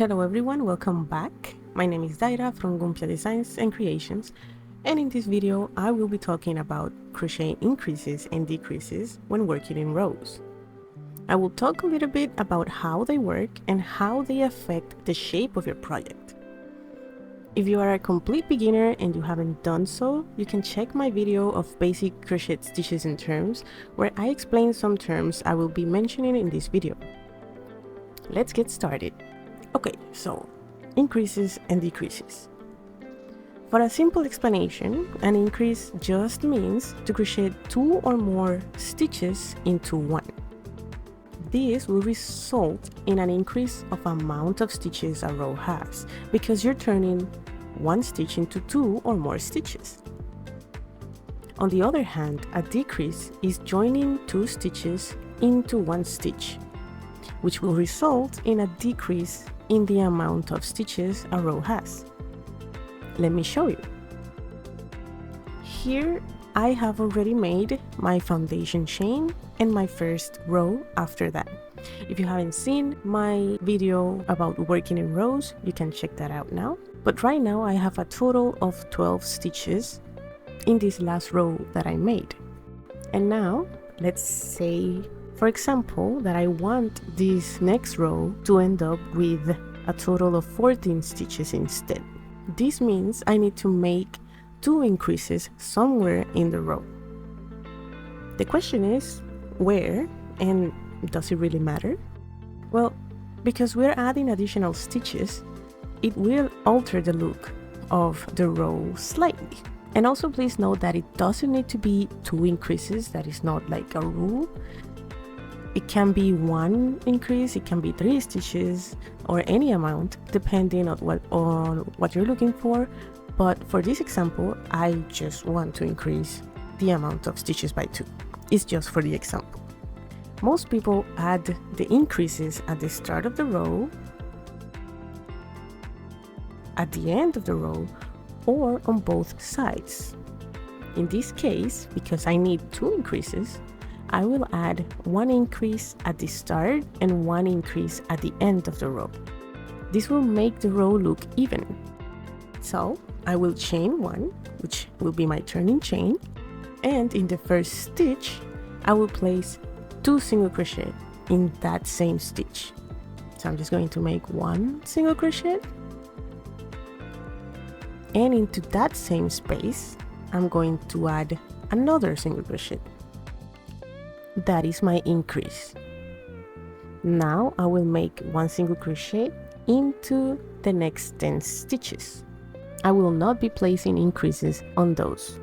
Hello everyone, welcome back. My name is Daira from Gumpia Designs and Creations, and in this video I will be talking about crochet increases and decreases when working in rows. I will talk a little bit about how they work and how they affect the shape of your project. If you are a complete beginner and you haven't done so, you can check my video of basic crochet stitches and terms, where I explain some terms I will be mentioning in this video. Let's get started. Okay, so increases and decreases. For a simple explanation, an increase just means to crochet 2 or more stitches into one. This will result in an increase of amount of stitches a row has, because you're turning one stitch into 2 or more stitches. On the other hand, a decrease is joining 2 stitches into one stitch, which will result in a decrease in the amount of stitches a row has. Let me show you. Here I have already made my foundation chain and my first row after that. If you haven't seen my video about working in rows, you can check that out now. But right now I have a total of 12 stitches in this last row that I made. And now let's say, for example, that I want this next row to end up with a total of 14 stitches instead. This means I need to make 2 increases somewhere in the row. The question is, where, and does it really matter? Well, because we're adding additional stitches, it will alter the look of the row slightly. And also please note that it doesn't need to be 2 increases. That is not like a rule. It can be 1 increase, it can be 3 stitches, or any amount depending on what you're looking for. But for this example, I just want to increase the amount of stitches by 2. It's just for the example. Most people add the increases at the start of the row, at the end of the row, or on both sides. In this case, because I need 2 increases, I will add 1 increase at the start and 1 increase at the end of the row. This will make the row look even. So I will chain 1, which will be my turning chain, and in the first stitch I will place 2 single crochet in that same stitch. So I'm just going to make 1 single crochet, and into that same space I'm going to add another single crochet. That is my increase. Now I will make 1 single crochet into the next 10 stitches. I will not be placing increases on those.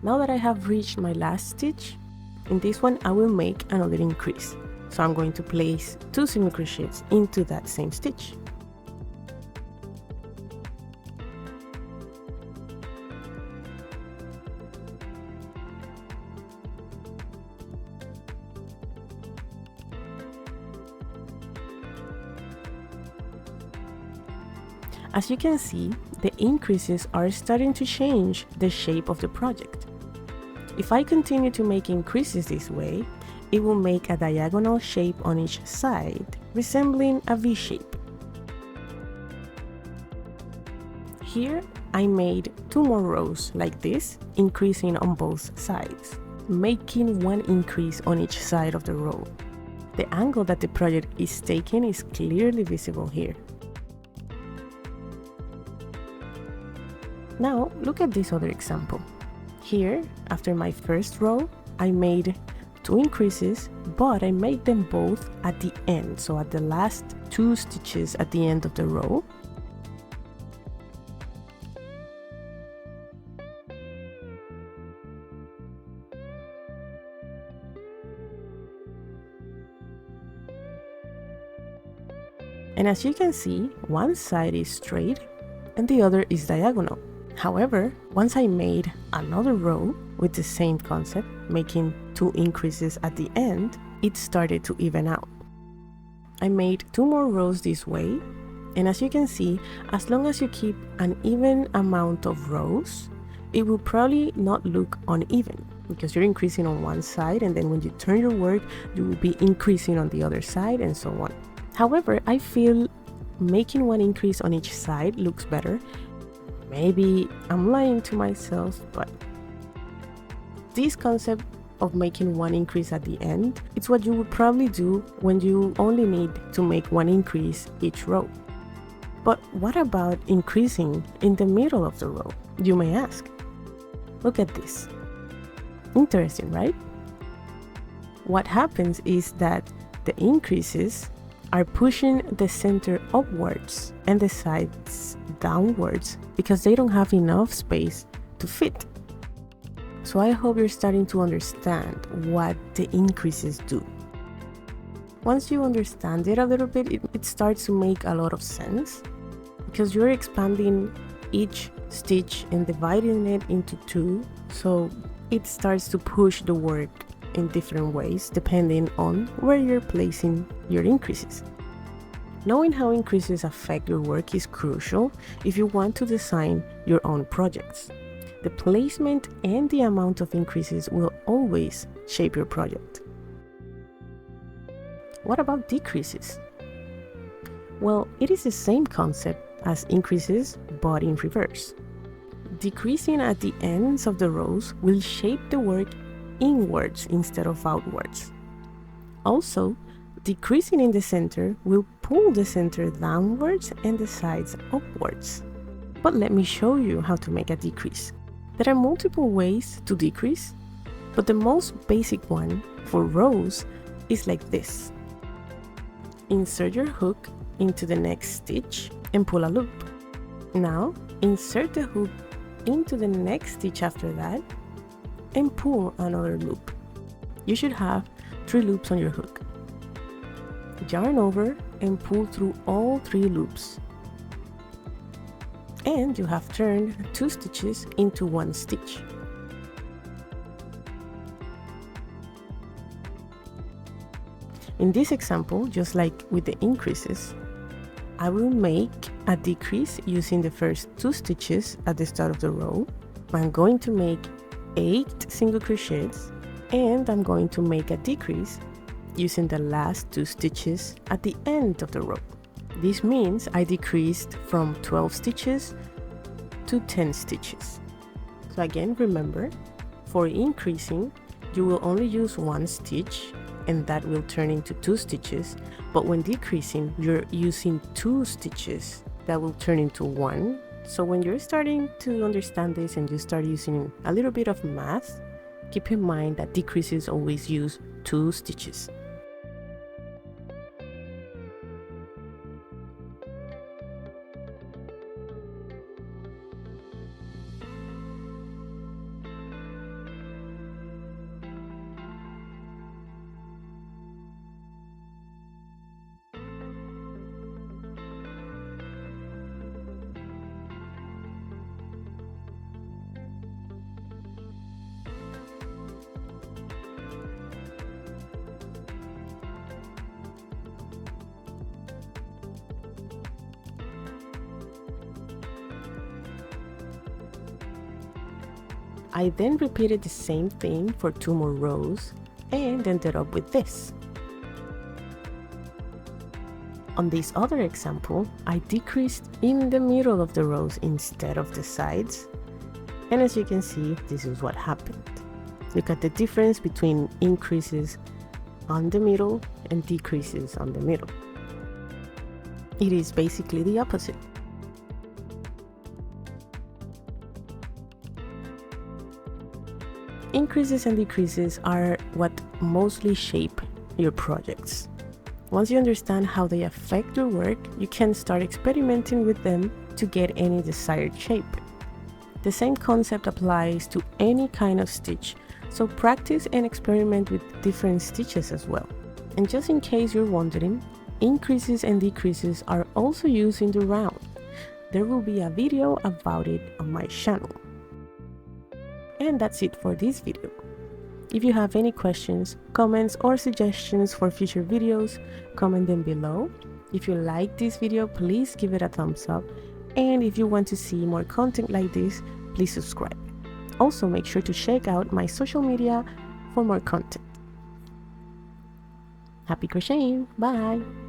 Now that I have reached my last stitch, in this one I will make another increase. So I'm going to place 2 single crochets into that same stitch. As you can see, the increases are starting to change the shape of the project. If I continue to make increases this way, it will make a diagonal shape on each side, resembling a V shape. Here I made 2 more rows like this, increasing on both sides, making 1 increase on each side of the row. The angle that the project is taking is clearly visible here. Now look at this other example. Here, after my first row, I made 2 increases, but I made them both at the end, so at the last 2 stitches at the end of the row. And as you can see, one side is straight and the other is diagonal. However, once I made another row with the same concept, making 2 increases at the end, it started to even out. I made 2 more rows this way, and as you can see, as long as you keep an even amount of rows, it will probably not look uneven because you're increasing on one side, and then when you turn your work, you will be increasing on the other side, and so on. However, I feel making 1 increase on each side looks better. Maybe I'm lying to myself, but this concept of making 1 increase at the end, it's what you would probably do when you only need to make 1 increase each row. But what about increasing in the middle of the row, you may ask? Look at this. Interesting, right? What happens is that the increases are pushing the center upwards and the sides downwards because they don't have enough space to fit. So I hope you're starting to understand what the increases do. Once you understand it a little bit, it starts to make a lot of sense because you're expanding each stitch and dividing it into 2, so it starts to push the work in different ways depending on where you're placing your increases. Knowing how increases affect your work is crucial if you want to design your own projects. The placement and the amount of increases will always shape your project. What about decreases? Well, it is the same concept as increases, but in reverse. Decreasing at the ends of the rows will shape the work inwards instead of outwards. Also, decreasing in the center will pull the center downwards and the sides upwards. But let me show you how to make a decrease. There are multiple ways to decrease, but the most basic one for rows is like this. Insert your hook into the next stitch and pull a loop. Now, insert the hook into the next stitch after that and pull another loop. You should have 3 loops on your hook. Yarn over and pull through all 3 loops. And you have turned 2 stitches into 1 stitch. In this example, just like with the increases, I will make a decrease using the first 2 stitches at the start of the row. I'm going to make 8 single crochets, and I'm going to make a decrease using the last 2 stitches at the end of the row. This means I decreased from 12 stitches to 10 stitches. So again, remember, for increasing, you will only use 1 stitch and that will turn into 2 stitches, but when decreasing, you're using 2 stitches that will turn into 1. So when you're starting to understand this and you start using a little bit of math, keep in mind that decreases always use 2 stitches. I then repeated the same thing for 2 more rows and ended up with this. On this other example, I decreased in the middle of the rows instead of the sides. And as you can see, this is what happened. Look at the difference between increases on the middle and decreases on the middle. It is basically the opposite. Increases and decreases are what mostly shape your projects. Once you understand how they affect your work, you can start experimenting with them to get any desired shape. The same concept applies to any kind of stitch, so practice and experiment with different stitches as well. And just in case you're wondering, increases and decreases are also used in the round. There will be a video about it on my channel. And that's it for this video. If you have any questions, comments, or suggestions for future videos, comment them below. If you like this video, please give it a thumbs up. And if you want to see more content like this, please subscribe. Also, make sure to check out my social media for more content. Happy crocheting! Bye!